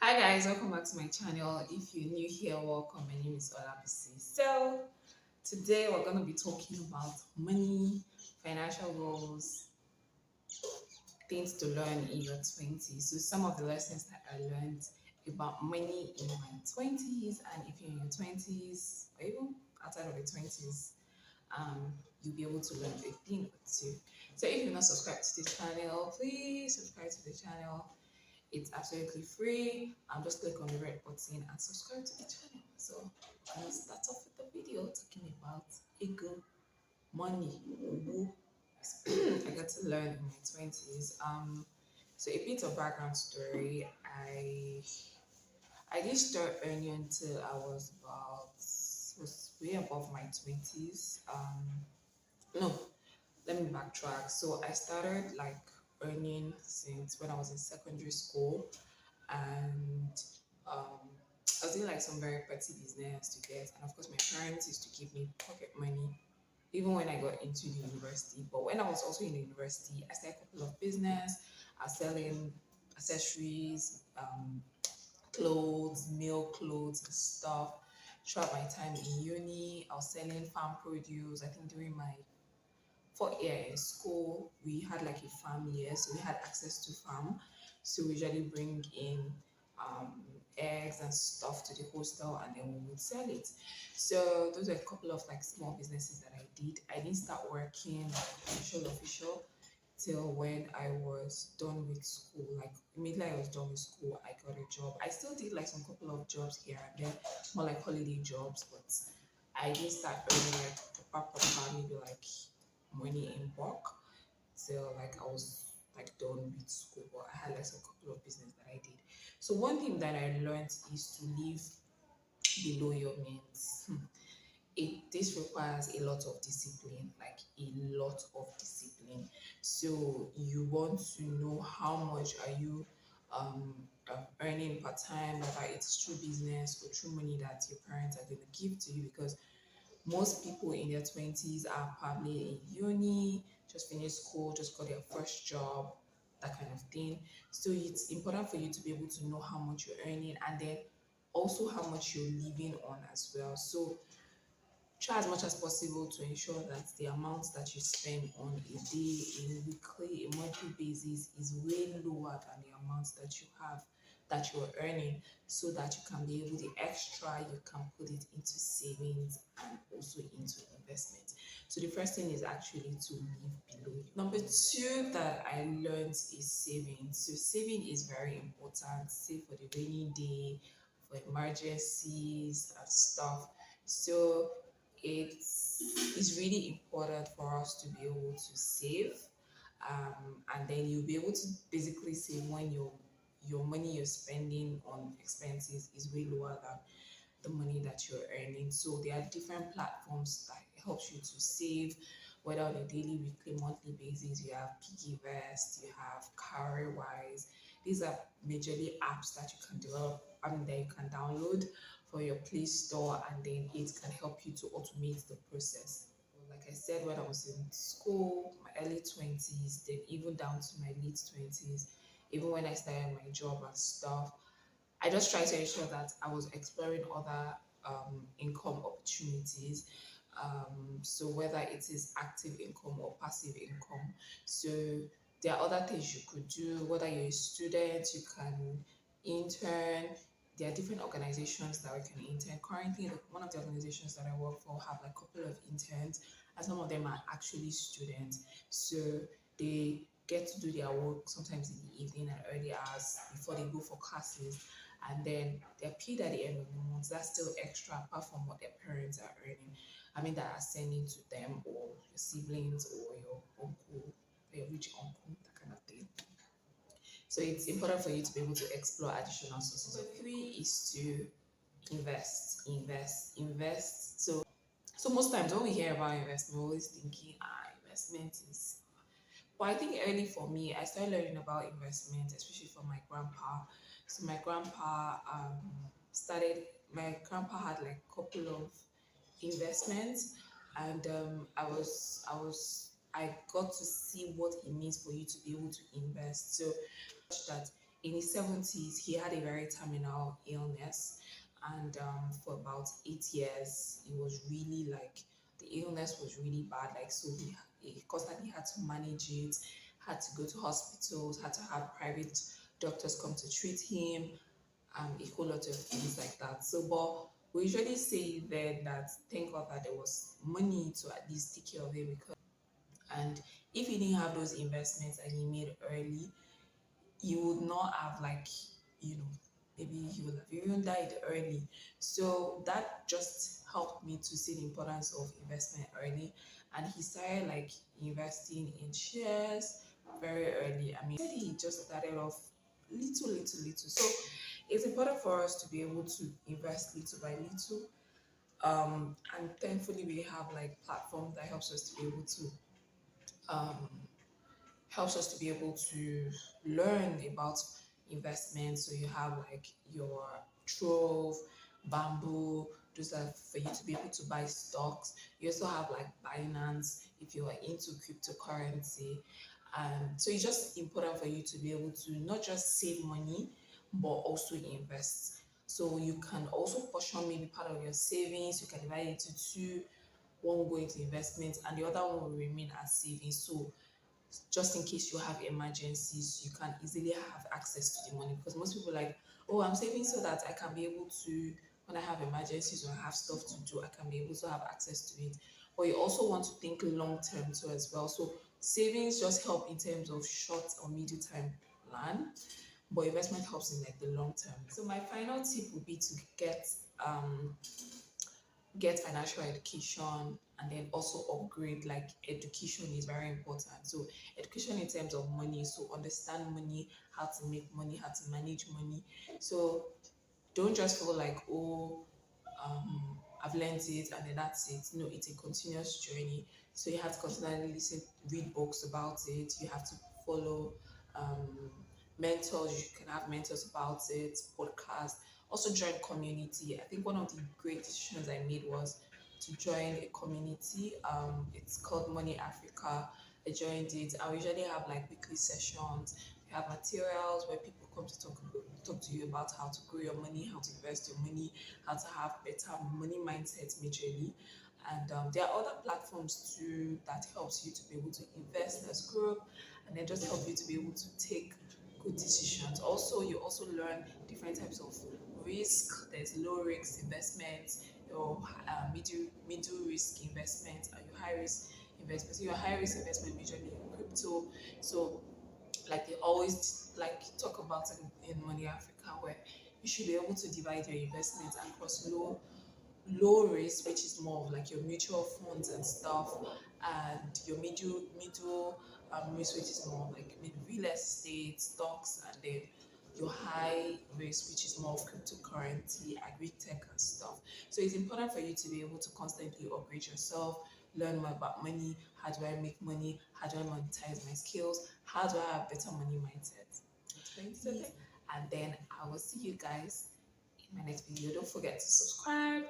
Hi guys, welcome back to my channel. If you're new here, welcome. My name is Olabisi. So today we're gonna be talking about money, financial goals, things to learn in your 20s. So some of the lessons that I learned about money in my 20s, and if you're in your 20s or even outside of the 20s, you'll be able to learn a thing or two. So if you're not subscribed to this channel, please subscribe to the channel. It's absolutely free. Just click on the red button and subscribe to the channel. So I'm gonna start off with the video talking about ego, money, owo. I got to learn in my 20s. So a bit of background story. I didn't start earning until I was way above my 20s. No, let me backtrack. So I started like earning since when I was in secondary school, and um, I was doing like some very petty business to get, and of course my parents used to give me pocket money even when I got into the university. But when I was also in the university, I started a couple of business. I was selling accessories, clothes, male clothes and stuff. Throughout my time in uni, I was selling farm produce. I think during my 4 year in school, we had like a farm year, so we had access to farm. So we usually bring in um, eggs and stuff to the hostel, and then we would sell it. So those are a couple of like small businesses that I did. I didn't start working like official till when I was done with school. Like immediately I was done with school, I got a job. I still did like some couple of jobs here and there, more like holiday jobs, but I didn't start earning like proper, maybe like money in bulk till like I was like done with school, but I had like some couple of business that I did. So one thing that I learned is to live below your means. This requires a lot of discipline, like a lot of discipline. So you want to know how much are you earning per time, whether it's through business or through money that your parents are going to give to you, because most people in their 20s are probably in uni, just finished school, just got their first job, that kind of thing. So it's important for you to be able to know how much you're earning, and then also how much you're living on as well. So try as much as possible to ensure that the amount that you spend on a day, a weekly, a monthly basis is way lower than the amount that you have, that you're earning, so that you can be able, the extra you can put it into savings and also into investment. So the first thing is actually to live below. Number two that I learned is saving. So saving is very important. Save for the rainy day, for emergencies and stuff. So it's really important for us to be able to save, and then you'll be able to basically save when your money you're spending on expenses is way lower than the money that you're earning. So there are different platforms that helps you to save, whether on a daily, weekly, monthly basis. You have PiggyVest, you have Carrywise. These are majorly apps that you can develop, that you can download for your Play Store, and then it can help you to automate the process. Like I said, when I was in school, my early 20s, then even down to my late 20s, even when I started my job and stuff, I just try to ensure that I was exploring other income opportunities. So whether it is active income or passive income. So there are other things you could do. Whether you're a student, you can intern. There are different organizations that we can intern. Currently, one of the organizations that I work for have like a couple of interns, and some of them are actually students. So they get to do their work sometimes in the evening and early hours before they go for classes, and then they're paid at the end of the month. That's still extra apart from what their parents are earning. That are sending to them, or your siblings, or your uncle, your rich uncle, that kind of thing. So it's important for you to be able to explore additional sources. Number three is to invest. So most times when we hear about investment, we're always thinking, investment is. But I think early for me, I started learning about investment, especially from my grandpa. So my grandpa started. My grandpa had like a couple of investments, and I got to see what it means for you to be able to invest. So that in his 70s, he had a very terminal illness. And for about 8 years, it was really like the illness was really bad. Like, so he constantly had to manage it, had to go to hospitals, had to have private doctors come to treat him, a whole lot of things like that. So, but we usually say then that thank God that there was money to at least take care of him because, and if he didn't have those investments and he made early, he would not have like, you know, maybe he would have even died early. So that just helped me to see the importance of investment early. And he started like investing in shares very early. I mean, he just started off little. So it's important for us to be able to invest little by little. And thankfully we have like platforms that um, helps us to be able to learn about investments. So you have like your Trove, Bamboo, those are for you to be able to buy stocks. You also have like Binance if you are into cryptocurrency. So it's just important for you to be able to not just save money, but also invest. So you can also portion maybe part of your savings, you can divide it into two, one will go into investment and the other one will remain as savings. So just in case you have emergencies, you can easily have access to the money because most people like, oh, I'm saving so that I can be able to, when I have emergencies or I have stuff to do, I can be able to have access to it. But you also want to think long term too as well. So savings just help in terms of short or medium term plan, but investment helps in like the long term. So my final tip would be to um get financial education and then also upgrade. Like education is very important, so education in terms of money, so understand money, how to make money, how to manage money. So don't just feel like, oh, I've learned it and then that's it. No, it's a continuous journey. So you have to constantly listen, read books about it. You have to follow um, mentors. You can have mentors about it, podcasts. Also join community. I think one of the great decisions I made was to join a community. It's called Money Africa. I joined it. I usually have like weekly sessions. We have materials where people come to talk to you about how to grow your money, how to invest your money, how to have better money mindset majorly. And there are other platforms too that helps you to be able to invest as group and then just help you to be able to take good decisions. Also, you also learn different types of risk. There's low risk investments, your middle risk investment, and your high risk investment. So your high risk investment usually in crypto. So like they always like talk about in Money Africa, where you should be able to divide your investments across low risk, which is more of like your mutual funds and stuff, and your middle risk, which is more like maybe real estate, stocks, and then your high risk, which is more of cryptocurrency, agri-tech and stuff. So it's important for you to be able to constantly upgrade yourself, learn more about money. How do I make money? How do I monetize my skills? How do I have better money mindset? And then I will see you guys in my next video. Don't forget to subscribe,